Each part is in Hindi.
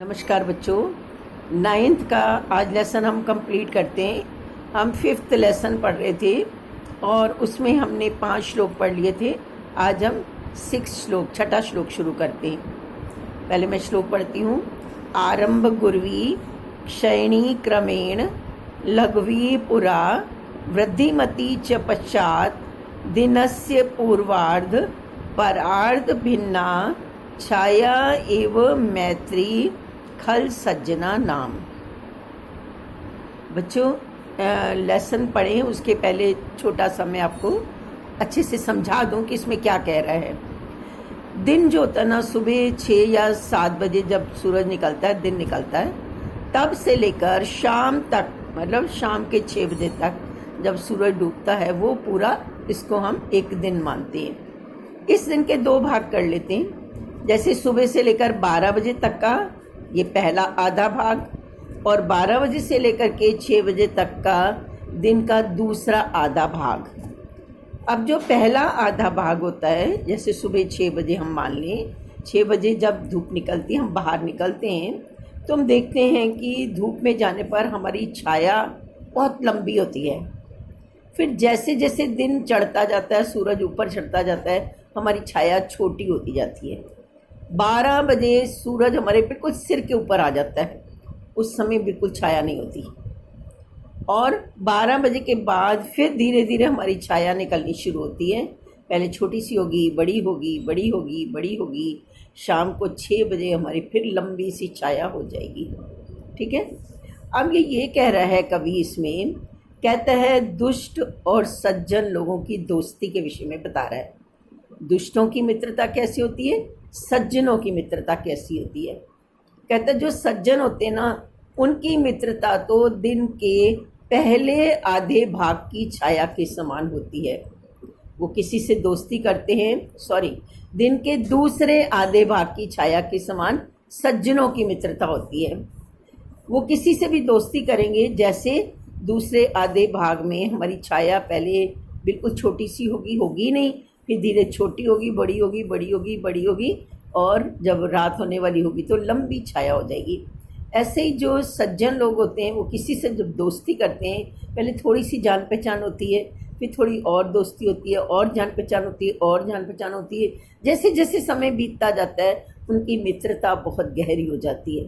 नमस्कार बच्चों, नाइन्थ का आज लेसन हम कंप्लीट करते हैं। हम फिफ्थ लेसन पढ़ रहे थे और उसमें हमने 5 श्लोक पढ़ लिए थे। आज हम 6 श्लोक शुरू करते हैं। पहले मैं श्लोक पढ़ती हूँ। आरंभ गुर्वी क्षयणी क्रमेण लघ्वी पुरा वृद्धिमती च पश्चात दिनस्य पूर्वार्ध परार्ध भिन्ना छाया एव मैत्री खल सज्जना नाम। बच्चों, लेसन पढ़ें उसके पहले छोटा सा मैं आपको अच्छे से समझा दूं कि इसमें क्या कह रहा है। दिन जो होता है ना, सुबह 6 या 7 बजे जब सूरज निकलता है, दिन निकलता है, तब से लेकर शाम तक, मतलब शाम के 6 बजे तक जब सूरज डूबता है, वो पूरा इसको हम एक दिन मानते हैं। इस दिन के 2 भाग कर लेते हैं। जैसे सुबह से लेकर 12 बजे तक का ये पहला आधा भाग, और 12 बजे से लेकर के 6 बजे तक का दिन का दूसरा आधा भाग। अब जो पहला आधा भाग होता है, जैसे सुबह 6 बजे हम मान लें, 6 बजे जब धूप निकलती है, हम बाहर निकलते हैं, तो हम देखते हैं कि धूप में जाने पर हमारी छाया बहुत लंबी होती है। फिर जैसे जैसे दिन चढ़ता जाता है, सूरज ऊपर चढ़ता जाता है, हमारी छाया छोटी होती जाती है। 12 बजे सूरज हमारे बिल्कुल सिर के ऊपर आ जाता है, उस समय बिल्कुल छाया नहीं होती। और 12 बजे के बाद फिर धीरे धीरे हमारी छाया निकलनी शुरू होती है। पहले छोटी सी होगी, बड़ी होगी, बड़ी होगी, बड़ी होगी। शाम को 6 बजे हमारी फिर लंबी सी छाया हो जाएगी। ठीक है। अब ये कह रहा है कवि, इसमें कहता है दुष्ट और सज्जन लोगों की दोस्ती के विषय में बता रहा है। दुष्टों की मित्रता कैसी होती है, सज्जनों की मित्रता कैसी होती है। कहता है जो सज्जन होते हैं ना, उनकी मित्रता तो दिन के पहले आधे भाग की छाया के समान होती है। वो किसी से दोस्ती करते हैं, दिन के दूसरे आधे भाग की छाया के समान सज्जनों की मित्रता होती है। वो किसी से भी दोस्ती करेंगे, जैसे दूसरे आधे भाग में हमारी छाया पहले बिल्कुल छोटी सी होगी नहीं, फिर धीरे छोटी होगी, बड़ी होगी, बड़ी होगी, बड़ी होगी, और जब रात होने वाली होगी तो लंबी छाया हो जाएगी। ऐसे ही जो सज्जन लोग होते हैं, वो किसी से जब दोस्ती करते हैं, पहले थोड़ी सी जान पहचान होती है, फिर थोड़ी और दोस्ती होती है, और जान पहचान होती है, और जान पहचान होती है। जैसे जैसे समय बीतता जाता है, उनकी मित्रता बहुत गहरी हो जाती है।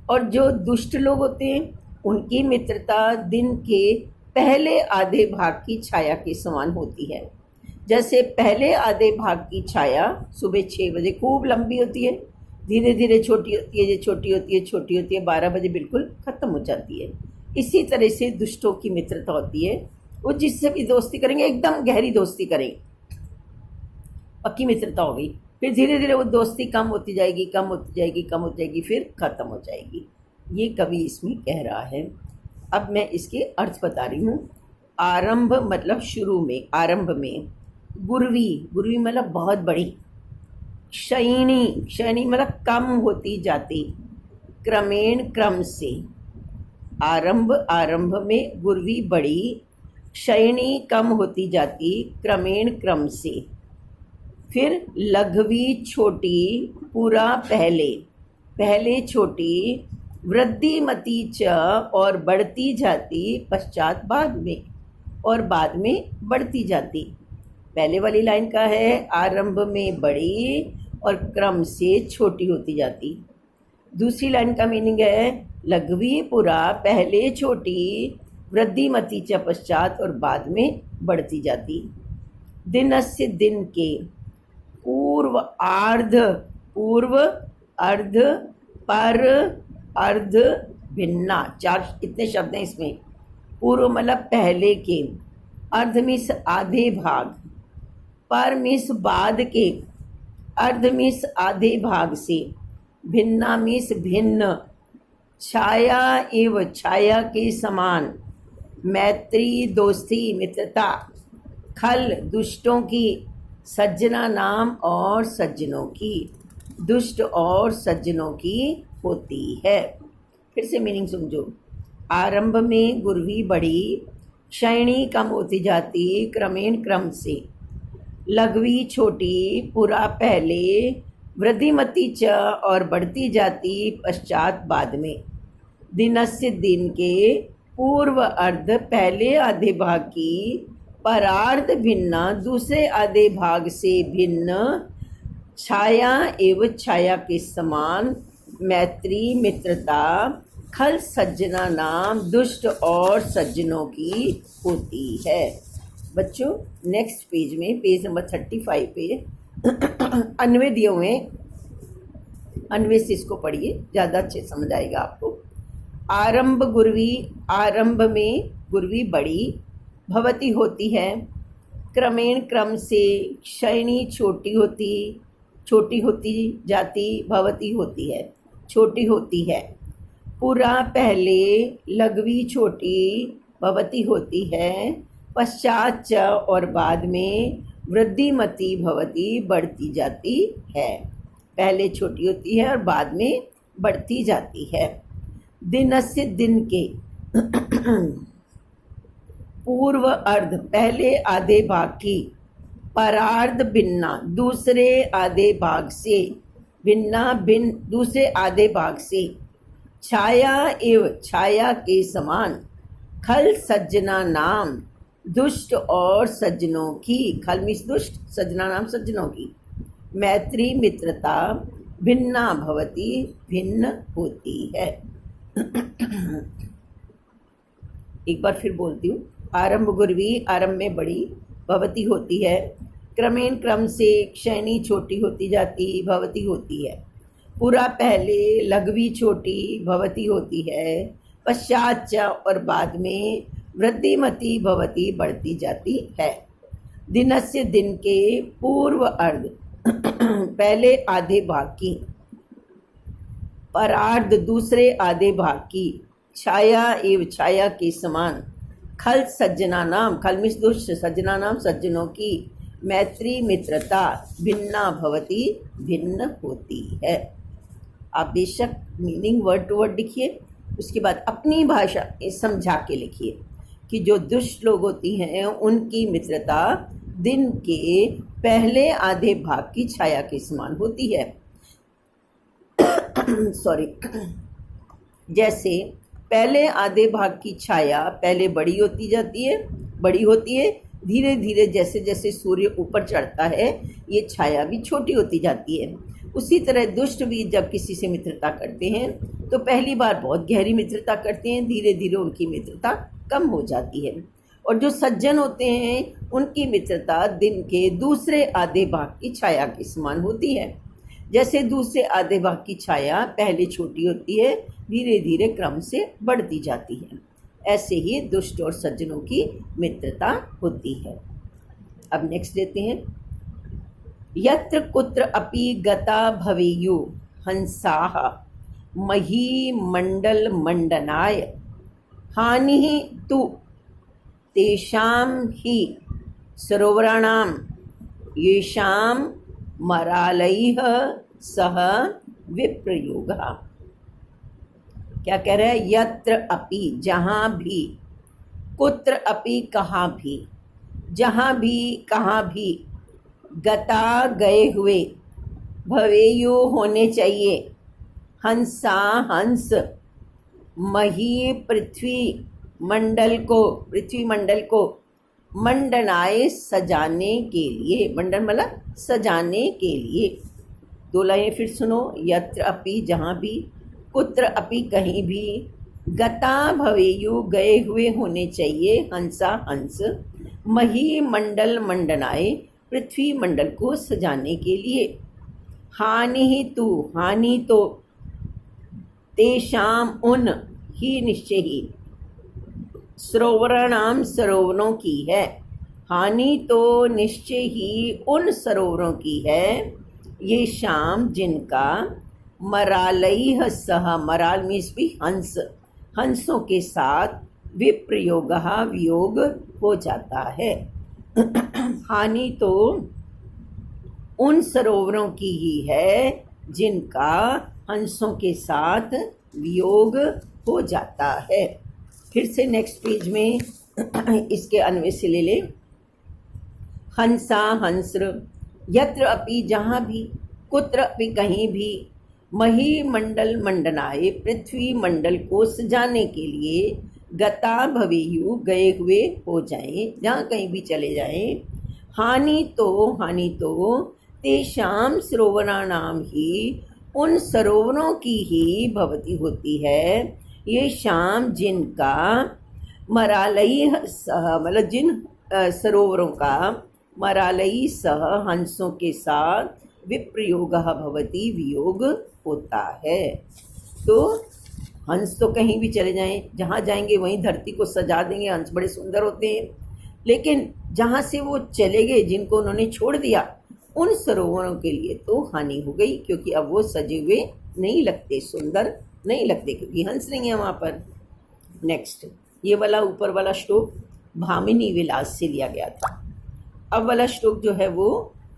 और जो दुष्ट लोग होते हैं, उनकी मित्रता दिन के पहले आधे भाग की छाया के समान होती है। जैसे पहले आधे भाग की छाया सुबह 6 बजे खूब लंबी होती है, धीरे धीरे छोटी होती है, ये छोटी होती है, छोटी होती है, 12 बजे बिल्कुल ख़त्म हो जाती है। इसी तरह से दुष्टों की मित्रता होती है। वो जिससे भी दोस्ती करेंगे, एकदम गहरी दोस्ती करेंगे, पक्की मित्रता हो गई, फिर धीरे धीरे वो दोस्ती कम होती जाएगी, कम होती जाएगी, कम होती जाएगी, फिर ख़त्म हो जाएगी। ये कवि इसमें कह रहा है। अब मैं इसके अर्थ बता रही हूँ। आरंभ मतलब शुरू में, आरंभ में। गुर्वी मतलब बहुत बड़ी। क्षयणी मतलब कम होती जाती। क्रमेण क्रम से। आरंभ में गुर्वी बड़ी, क्षयणी कम होती जाती, क्रमेण क्रम से। फिर लघवी छोटी, पूरा पहले छोटी, वृद्धिमती च और बढ़ती जाती, पश्चात बाद में, और बाद में बढ़ती जाती। पहले वाली लाइन का है आरंभ में बड़ी और क्रम से छोटी होती जाती। दूसरी लाइन का मीनिंग है लघवी पुरा, पहले छोटी, वृद्धिमती च पश्चात, और बाद में बढ़ती जाती। दिनस्य दिन के, पूर्व अर्ध, पर अर्ध, भिन्ना, 4 इतने शब्द हैं इसमें। पूर्व मतलब पहले के, अर्ध मीन्स आधे भाग, पर मीन्स बाद के, अर्ध मीन्स आधे भाग से, भिन्ना मीन्स भिन्न, छाया एवं छाया के समान, मैत्री दोस्ती मित्रता, खल दुष्टों की, सज्जना नाम और सज्जनों की, दुष्ट और सज्जनों की होती है। फिर से मीनिंग समझो। आरंभ में गुर्वी बड़ी, क्षयणी कम होती जाती, क्रमेण क्रम से। लघवी छोटी, पुरा पहले, वृद्धिमती च और बढ़ती जाती पश्चात बाद में। दिनस्य दिन के पूर्व अर्ध पहले आधे भाग की, परार्ध भिन्ना दूसरे आधे भाग से भिन्न, छाया एवं छाया के समान, मैत्री मित्रता, खल सज्जना नाम दुष्ट और सज्जनों की होती है। बच्चों नेक्स्ट पेज में पेज नंबर 35 पे अन्वय दिए हुए हैं, अन्वय से इसको पढ़िए, ज़्यादा अच्छे समझ आएगा आपको। आरंभ गुरवी, आरंभ में गुरवी बड़ी, भवती होती है, क्रमेण क्रम से, क्षयणी छोटी होती जाती, भवती होती है, छोटी होती है, पूरा पहले लघवी छोटी भवती होती है, पश्चात च और बाद में वृद्धिमती भवती बढ़ती जाती है, पहले छोटी होती है और बाद में बढ़ती जाती है। दिनस्य दिन के पूर्व अर्ध पहले आधे भाग की, परार्ध भिन्ना दूसरे आधे भाग से, भिन्ना भिन्न दूसरे आधे भाग से, छाया एव छाया के समान, खल सज्जना नाम दुष्ट और सज्जनों की, खल मीन्स दुष्ट, सज्जना नाम सज्जनों की, मैत्री मित्रता, भिन्ना भवती भिन्न होती है। एक बार फिर बोलती हूँ। आरंभ गुरवी, आरंभ में बड़ी, भवती होती है, क्रमेण क्रम से, क्षयणी छोटी होती जाती, भवती होती है, पूरा पहले लघवी छोटी भवती होती है, पश्चात च और बाद में वृद्धिमती भवती बढ़ती जाती है। दिनस्य दिन के पूर्व अर्ध पहले आधे भाग की, परार्ध दूसरे आधे भाग की, छाया एवं छाया के समान, खल सज्जना नाम, खल मीन्स दुष्ट, सज्जना नाम सज्जनों की, मैत्री मित्रता, भिन्ना भवती भिन्न होती है। आप बेशक मीनिंग वर्ड टू वर्ड लिखिए, उसके बाद अपनी भाषा समझा के लिखिए कि जो दुष्ट लोग होती हैं उनकी मित्रता दिन के पहले आधे भाग की छाया के समान होती है। सॉरी, जैसे पहले आधे भाग की छाया पहले बड़ी होती है, धीरे धीरे जैसे जैसे सूर्य ऊपर चढ़ता है ये छाया भी छोटी होती जाती है। उसी तरह दुष्ट भी जब किसी से मित्रता करते हैं तो पहली बार बहुत गहरी मित्रता करते हैं, धीरे धीरे उनकी मित्रता कम हो जाती है। और जो सज्जन होते हैं उनकी मित्रता दिन के दूसरे आधे भाग की छाया के समान होती है। जैसे दूसरे आधे भाग की छाया पहले छोटी होती है, धीरे धीरे क्रम से बढ़ती जाती है, ऐसे ही दुष्ट और सज्जनों की मित्रता होती है। अब नेक्स्ट देते हैं। यत्र कुत्र अपि गता भवेयु हंसाः मही मंडल मंडनाय, हानि तु तेषां हि सरोवराणां येषां मरालैः सह विप्रयोगः। क्या कह रहा है? यत्र अपि जहाँ भी, कुत्र अपि कहाँ भी, जहाँ भी कहाँ भी, गता गए हुए, भवेयु होने चाहिए, हंसा हंस, मही पृथ्वी मंडल को, पृथ्वी मंडल को, मंडनाए सजाने के लिए, मंडल मतलब सजाने के लिए। दो लाइनें फिर सुनो। यत्र अपि जहाँ भी, कुत्र अपि कहीं भी, गता भवेयु गए हुए होने चाहिए, हंसा हंस, मही मंडल मंडनाए पृथ्वी मंडल को सजाने के लिए, हानि ही तू हानि तो, तेषाम उन, ही निश्चय ही, सरोवराणाम सरोवरों की है, हानि तो निश्चय ही उन सरोवरों की है, ये शाम जिनका, मरालैः सह, मराल मीन्स भी हंस, हंसों के साथ, विप्रयोग वियोग हो जाता है। हानि तो उन सरोवरों की ही है जिनका हंसों के साथ वियोग हो जाता है। फिर से नेक्स्ट पेज में इसके अन्वय से ले ले। हंसा हंस, यत्र अपि जहाँ भी, कुत्र अपि कहीं भी मही मंडल मंडनाए पृथ्वी मंडल को सजाने के लिए गता भवेयु गए हुए हो जाएं, जहाँ कहीं भी चले जाएं। हानि तो तेषाम सरोवराणाम ही उन सरोवरों की ही भवती होती है। ये शाम जिनका मरालई सह मतलब जिन सरोवरों का मरालई सह हंसों के साथ विप्रयोग भवती वियोग होता है। तो हंस तो कहीं भी चले जाएं, जहाँ जाएंगे वहीं धरती को सजा देंगे। हंस बड़े सुंदर होते हैं, लेकिन जहाँ से वो चले गए, जिनको उन्होंने छोड़ दिया, उन सरोवरों के लिए तो हानि हो गई, क्योंकि अब वो सजे हुए नहीं लगते, सुंदर नहीं लगते, क्योंकि हंस नहीं है वहाँ पर। नेक्स्ट, ये वाला ऊपर वाला श्लोक भामिनी विलास से लिया गया था। अब वाला श्लोक जो है वो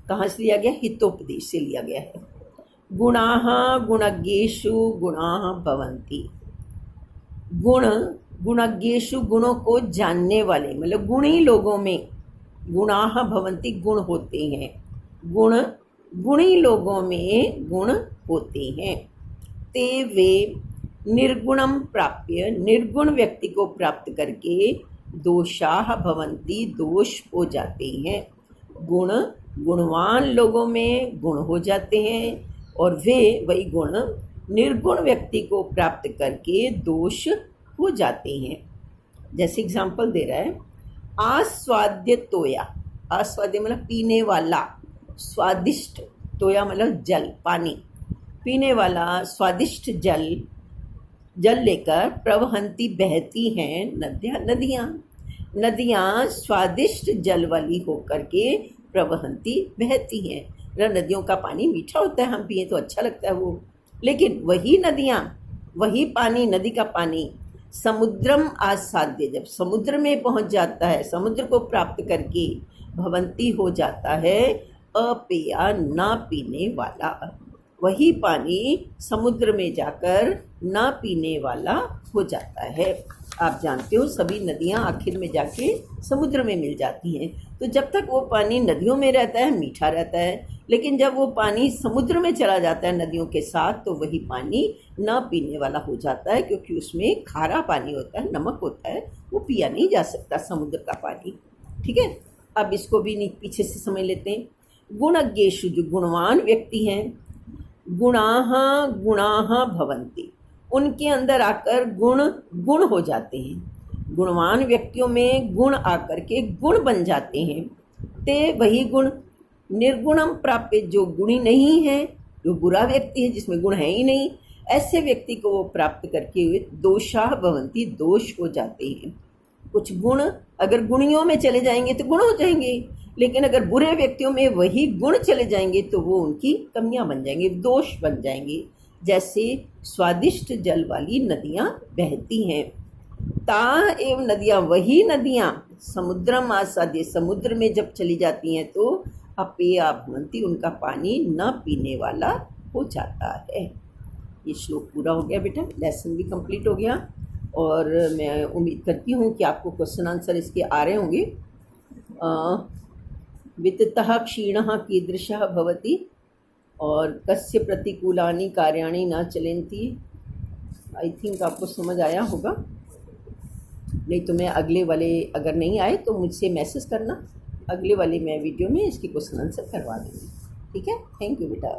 कहाँ से लिया गया? हितोपदेश से लिया गया है। गुणाः गुणज्ञेषु गुणाः भवन्ति। गुण गुणज्ञेषु गुणों को जानने वाले, मतलब गुणी लोगों में गुणाः भवन्ति गुण होते हैं। गुण गुणी लोगों में गुण होते हैं। ते वे निर्गुणम प्राप्य, निर्गुण व्यक्ति को प्राप्त करके दोषाः भवन्ति, दोष हो जाते हैं। गुण गुणवान लोगों में गुण हो जाते हैं, और वे वही गुण निर्गुण व्यक्ति को प्राप्त करके दोष हो जाते हैं। जैसे एग्जाम्पल दे रहा है, आस्वाद्य तोया, आस्वाद्य मतलब पीने वाला, स्वादिष्ट, तोया मतलब जल, पानी, पीने वाला स्वादिष्ट जल, जल लेकर प्रवहंती बहती हैं नदियाँ। नदियाँ स्वादिष्ट जल वाली होकर के प्रवहंती बहती हैं। नदियों का पानी मीठा होता है, हम पिए तो अच्छा लगता है वो, लेकिन वही नदियाँ, वही पानी, नदी का पानी समुद्रम आसाद्य, जब समुद्र में पहुंच जाता है, समुद्र को प्राप्त करके भवंती हो जाता है अपेया, ना पीने वाला। वही पानी समुद्र में जाकर ना पीने वाला हो जाता है। आप जानते हो सभी नदियाँ आखिर में जाके समुद्र में मिल जाती हैं। तो जब तक वो पानी नदियों में रहता है मीठा रहता है, लेकिन जब वो पानी समुद्र में चला जाता है नदियों के साथ, तो वही पानी ना पीने वाला हो जाता है, क्योंकि उसमें खारा पानी होता है, नमक होता है, वो पिया नहीं जा सकता समुद्र का पानी। ठीक है, अब इसको भी पीछे से समझ लेते हैं। गुणज्ञेषु, जो गुणवान व्यक्ति हैं, गुणाः गुणाः भवन्ति, उनके अंदर आकर गुण गुण हो जाते हैं। गुणवान व्यक्तियों में गुण आकर के गुण बन जाते हैं। ते वही गुण निर्गुणम प्राप्य, जो गुणी नहीं है, जो बुरा व्यक्ति है, जिसमें गुण है ही नहीं, ऐसे व्यक्ति को वो प्राप्त करके हुए दोषाः भवन्ति, दोष हो जाते हैं। कुछ गुण अगर गुणियों में चले जाएंगे तो गुण हो जाएंगे, लेकिन अगर बुरे व्यक्तियों में वही गुण चले जाएंगे तो वो उनकी कमियां बन जाएंगे, दोष बन जाएंगे। जैसे स्वादिष्ट जल वाली नदियाँ बहती हैं, ता एवं नदियाँ, वही नदियाँ समुद्रम आसाद्य, समुद्र में जब चली जाती हैं तो अपेया भवन्ति, उनका पानी न पीने वाला हो जाता है। ये श्लोक पूरा हो गया बेटा, लेसन भी कंप्लीट हो गया, और मैं उम्मीद करती हूँ कि आपको क्वेश्चन आंसर इसके आ रहे होंगे। वित्ततः क्षीणः कीदृशः भवति और कस्य प्रतिकूलानि कार्याणि न चलन्ति। आई थिंक आपको समझ आया होगा, नहीं तो मैं अगले वाले, अगर नहीं आए तो मुझसे मैसेज करना, अगले वाले मैं वीडियो में इसकी क्वेश्चन आंसर करवा दूँगी। ठीक है, थैंक यू बेटा।